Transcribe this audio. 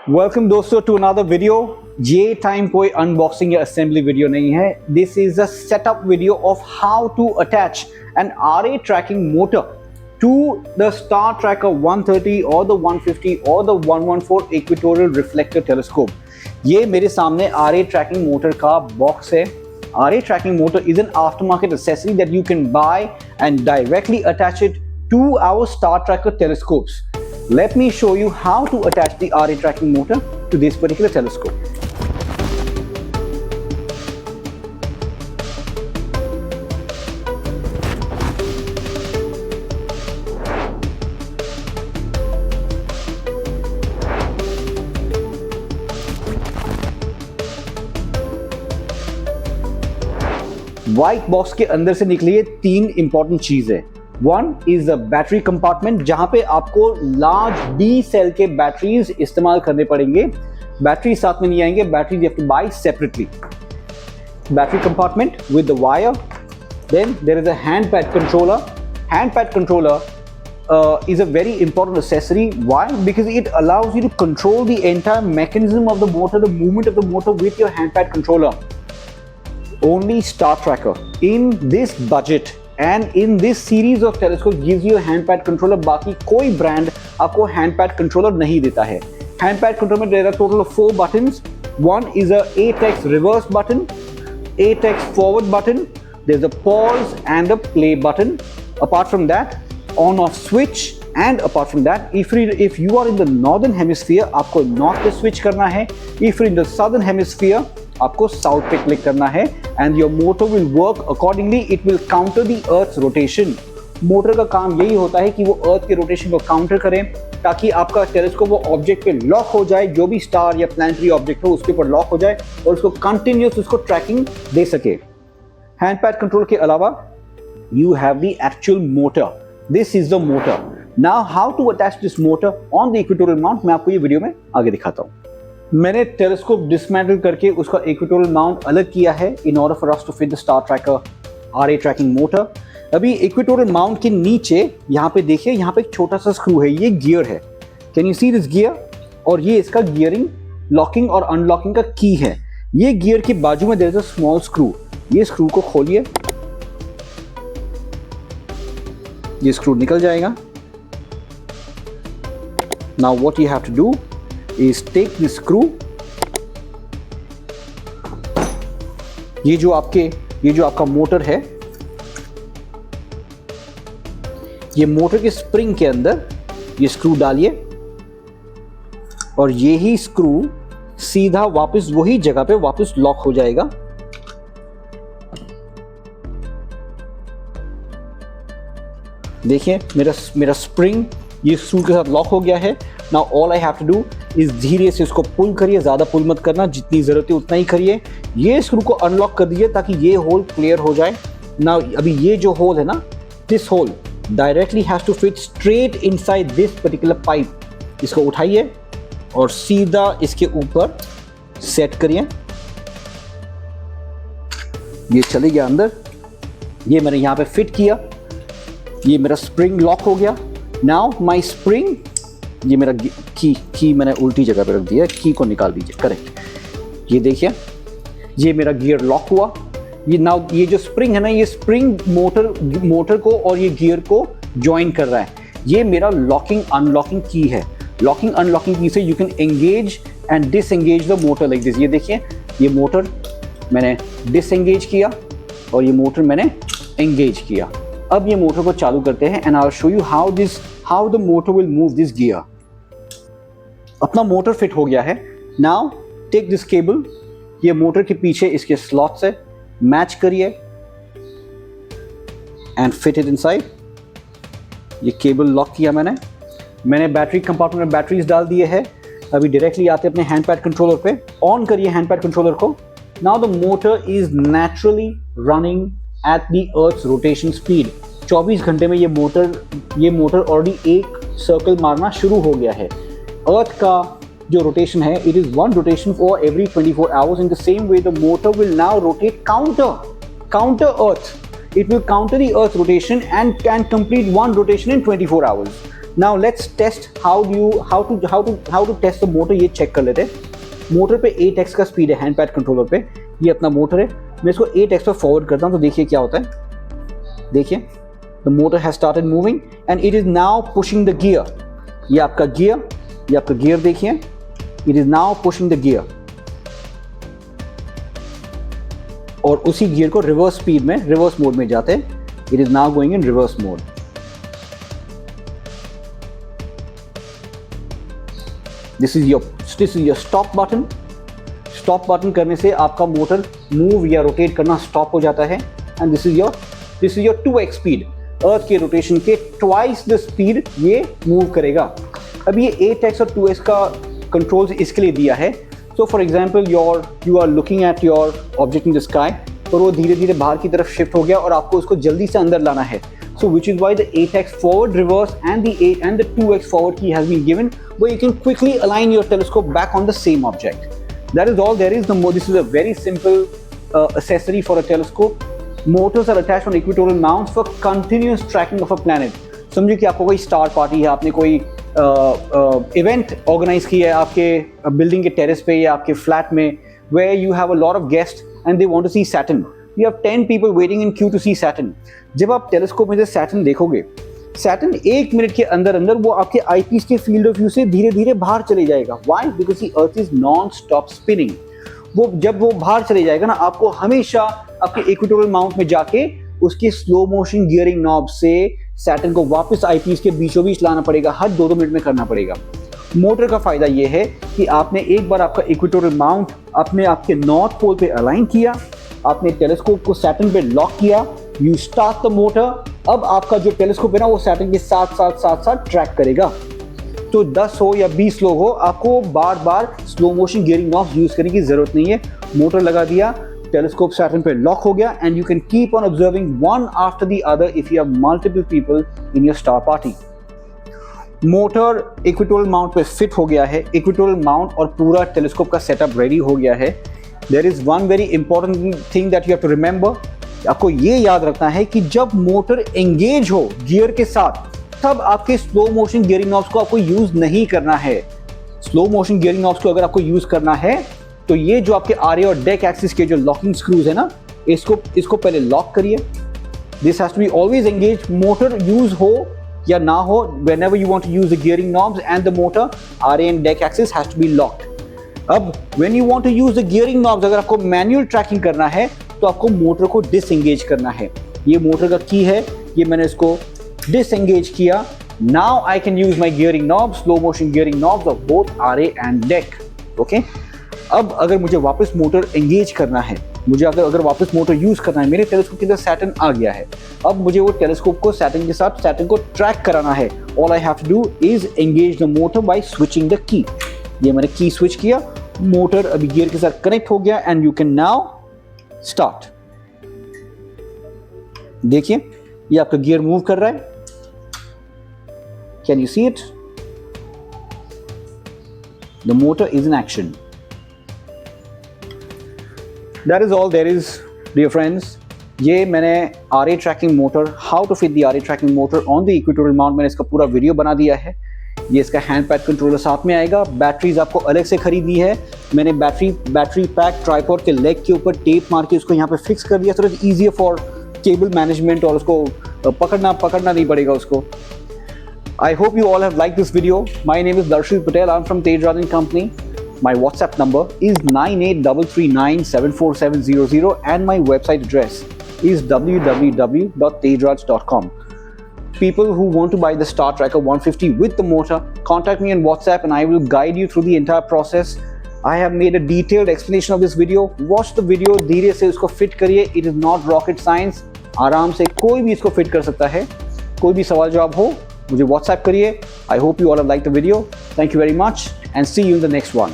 Welcome दोस्तों to another video. ये time कोई अनबॉक्सिंग या असेंबली वीडियो नहीं है। This is a setup video of how to attach an RA tracking motor to the star tracker 130 और the 150 और the 114 equatorial reflector telescope. ये मेरे सामने RA ट्रैकिंग मोटर का बॉक्स है। RA tracking motor is an aftermarket accessory that you can buy and directly attach it to our Star Tracker telescopes. Let me show you how to attach the RA tracking motor to this particular telescope. White box के अंदर से निकली है तीन important चीजें। One is the battery compartment, जहां पे आपको लार्ज D सेल के बैटरीज इस्तेमाल करने पड़ेंगे। बैटरी साथ में नहीं आएंगे, battery you have to buy separately. Battery compartment with the wire. Then there is a hand pad controller. Hand pad controller is a very important accessory. Why? Because it allows you to control the entire mechanism of the motor, the movement of the motor with your hand pad controller. Only Star Tracker in this budget and in this series of telescopes gives you a hand pad controller. बाकी कोई brand आपको hand pad controller नहीं देता है। Hand pad controller में there are total of 4 buttons. One is a ATEX reverse button, ATEX forward button. There's a pause and a play button. Apart from that, on/off switch. And apart from that, if you are in the northern hemisphere, आपको north पे switch करना है. If you're in the southern hemisphere, आपको south पे click करना है and your motor will work accordingly. It will counter the earth rotation. Motor का काम यही होता है कि वो अर्थ के रोटेशन को काउंटर करें ताकि आपका टेलीस्कोप वो ऑब्जेक्ट पे लॉक हो जाए, जो भी स्टार या प्लैनेटरी ऑब्जेक्ट हो उसके ऊपर लॉक हो जाए और उसको कंटिन्यूस उसको ट्रैकिंग दे सके। हैंड पैड कंट्रोल के अलावा you have the actual motor. This is the motor. Now how to attach this motor on the equatorial mount, मैं आपको ये वीडियो में आगे दिखाता हूँ। मैंने टेलीस्कोप डिसमेंटल करके उसका इक्वेटोरियल माउंट अलग किया है in order for us to fit the star tracker RA tracking motor. अभी इक्वेटोरियल माउंट के नीचे यहाँ पे देखिए, यहाँ पे एक छोटा सा स्क्रू है, ये गियर है। Can you see this gear? और ये इसका गियरिंग, लॉकिंग और अनलॉकिंग का की है। ये गियर के बाजू में there is a small screw. ये स्क्रू को खोलिए, ये स्क्रू निकल जाएगा। Now what you have to do is take this screw. ये जो आपका मोटर है, ये मोटर के स्प्रिंग के अंदर ये स्क्रू डालिए और ये ही स्क्रू सीधा वापस वही जगह पे वापस लॉक हो जाएगा। देखिए मेरा स्प्रिंग ये स्क्रू के साथ लॉक हो गया है। Now all I have to do is धीरे से उसको पुल करिए, ज्यादा पुल मत करना, जितनी जरूरत है उतना ही करिए। ये स्क्रू को अनलॉक कर दीजिए ताकि ये होल क्लियर हो जाए। नाउ अभी ये जो होल है ना, this hole directly has to fit straight inside this particular pipe. इसको उठाइए और सीधा इसके ऊपर सेट करिए। ये चले गया अंदर। ये मैंने यहाँ पे फिट किया, ये मेरा स्प्रिंग लॉक हो गया। नाउ माई स्प्रिंग, ये मेरा की मैंने उल्टी जगह पे रख दिया, की को निकाल दीजिए, करेक्ट। ये देखिए, ये मेरा गियर लॉक हुआ। ये नाउ ये जो स्प्रिंग है ना, ये स्प्रिंग मोटर को और ये गियर को ज्वाइन कर रहा है। ये मेरा लॉकिंग अनलॉकिंग की है। लॉकिंग अनलॉकिंग की से you can engage and disengage the motor like this. ये देखिए, ये मोटर मैंने डिसएंगेज किया और ये मोटर मैंने एंगेज किया। अब ये मोटर को चालू करते हैं and I will show you how the motor will move this gear. अपना मोटर फिट हो गया है। नाउ टेक दिस केबल, ये मोटर के पीछे इसके स्लॉट से मैच करिए एंड फिट इट इनसाइड। ये केबल लॉक किया मैंने बैटरी कंपार्टमेंट में बैटरीज डाल दिए हैं। अभी डायरेक्टली आते अपने हैंड पैड कंट्रोलर पे, ऑन करिए हैंड पैड कंट्रोलर को। Now the motor is naturally running at the earth rotation speed. 24 घंटे में ये मोटर ऑलरेडी एक सर्कल मारना शुरू हो गया है। अर्थ का जो रोटेशन है, it is 1 rotation for every 24 hours. In the same way the motor will now rotate counter earth. It will counter the Earth rotation and can complete 1 rotation in 24 hours. Now let's test how to test the motor, ये check कर लेते हैं। Motor पे 8x का speed है hand pad controller पे, ये अपना मोटर है। मैं इसको 8x पे फॉरवर्ड करता हूँ तो देखिए क्या होता है। देखिए the motor has started moving and it is now pushing the gear. ये आपका गियर देखिए, it is now pushing the gear, और उसी गियर को रिवर्स स्पीड में, रिवर्स मोड में जाते हैं। It is now going in reverse mode. This is your stop button. Stop button करने से आपका मोटर मूव या रोटेट करना स्टॉप हो जाता है। And this is your 2x speed, अर्थ के रोटेशन के ट्वाइस द स्पीड ये मूव करेगा। अब ये 8x और 2x का कंट्रोल्स इसके लिए दिया है। So for example you are looking at your object in the sky, और वो धीरे धीरे बाहर की तरफ शिफ्ट हो गया और आपको उसको जल्दी से अंदर लाना है। So which is why the 8x forward reverse and the 2x forward key has been given, where you can quickly align your telescope back on the same object. That is all there is. This is a very simple accessory for a telescope. Motors are attached on equatorial mounts for continuous tracking of a planet. समझिए कि आपको कोई star party है, आपने कोई event organise किया है आपके बिल्डिंग के टेरेस पे या आपके फ्लैट में, where you have a lot of guests and they want to see Saturn. You have 10 people waiting in queue to see Saturn. जब आप टेलीस्कोप में से Saturn देखोगे, Saturn 1 मिनट के अंदर वो आपके आईपीस के फील्ड ऑफ व्यू से धीरे धीरे बाहर चले जाएगा। Why? Because the Earth is non-stop spinning. जब वो बाहर चले जाएगा ना, आपको हमेशा आपके इक्वेटोरियल माउंट में जाके उसके स्लो मोशन गियरिंग नॉब से Saturn को वापस आईपीस के बीचों बीच लाना पड़ेगा, हर 2-2 मिनट में करना पड़ेगा। मोटर का फायदा ये है कि आपने एक बार आपका इक्वेटोरियल माउंट आपने आपके नॉर्थ पोल पे अलाइन किया, आपने टेलीस्कोप को सैटर्न पे लॉक किया, यू स्टार्ट द मोटर। अब आपका जो टेलीस्कोप है ना, वो सैटर्न के साथ ट्रैक करेगा। तो 10 हो या 20 लोग हो, आपको बार बार slow motion gearing knobs use करने की जरूरत नहीं है। मोटर लगा दिया, टेलीस्कोप सैटर्न पे लॉक हो गया, and you can keep on observing one after the other if you have multiple people in your star party. Motor equatorial mount पे फिट हो गया है, इक्वेटोरियल माउंट और पूरा टेलीस्कोप का सेटअप रेडी हो गया है। There is one very important thing that you have to remember, आपको ये याद रखना है कि जब मोटर एंगेज हो गियर के साथ, तब आपके स्लो मोशन गियरिंग नॉब्स को आपको यूज नहीं करना है। स्लो मोशन गियरिंग नॉब्स को अगर आपको यूज करना है तो ये जो आपके आरे और डेक एक्सिस के जो लॉकिंग स्क्रूज है ना, इसको पहले लॉक करिए। This has to be always engage, motor use हो या ना हो, whenever you want to use the gearing knobs and the motor, RA and deck axis has to be locked. अब when you want to use the gearing knobs, अगर आपको manual trekking करना है तो आपको मोटर को डिसएंगेज करना है। ये मोटर का की है, ये मैंने इसको डिसएंगेज किया। Now I can use my gearing knobs, slow motion gearing knobs of both RA and deck. Okay? अब अगर मुझे वापस मोटर एंगेज करना है, मुझे अगर वापस मोटर यूज करना है, मेरे टेलीस्कोप के अंदर सैटर्न आ गया है, अब मुझे वो टेलीस्कोप को सैटर्न के साथ सैटर्न को ट्रैक कराना है। All I have to do is engage the motor by switching the key. ये मैंने की स्विच किया, मोटर अभी गियर के साथ कनेक्ट हो गया, and you can now start. देखिए ये आपका गियर मूव कर रहा है, can you see it? The motor is in action. That is all there is, dear friends. ये मैंने RA tracking motor, how to fit the RA tracking motor on the equatorial mount, मैंने इसका पूरा video बना दिया है। ये इसका हैंड पैड कंट्रोलर साथ में आएगा। बैटरीज आपको अलग से खरीदनी है। मैंने बैटरी पैक ट्राइपॉड के लेग के ऊपर टेप मार के उसको यहाँ पे फिक्स कर दिया, so it's easier for cable management, और उसको पकड़ना नहीं पड़ेगा उसको। I hope you all have liked this video. My name is Darshit Patel. I'm from Tej Company. My WhatsApp number is 9833974700 and my website address is www.tejraj.com. People who want to buy the Star Tracker 150 with the motor, contact me on WhatsApp and I will guide you through the entire process. I have made a detailed explanation of this video. Watch the video, धीरे से उसको fit करिए. It is not rocket science. आराम से कोई भी इसको fit कर सकता है। कोई भी सवाल जवाब हो, मुझे WhatsApp करिए। I hope you all have liked the video. Thank you very much and see you in the next one.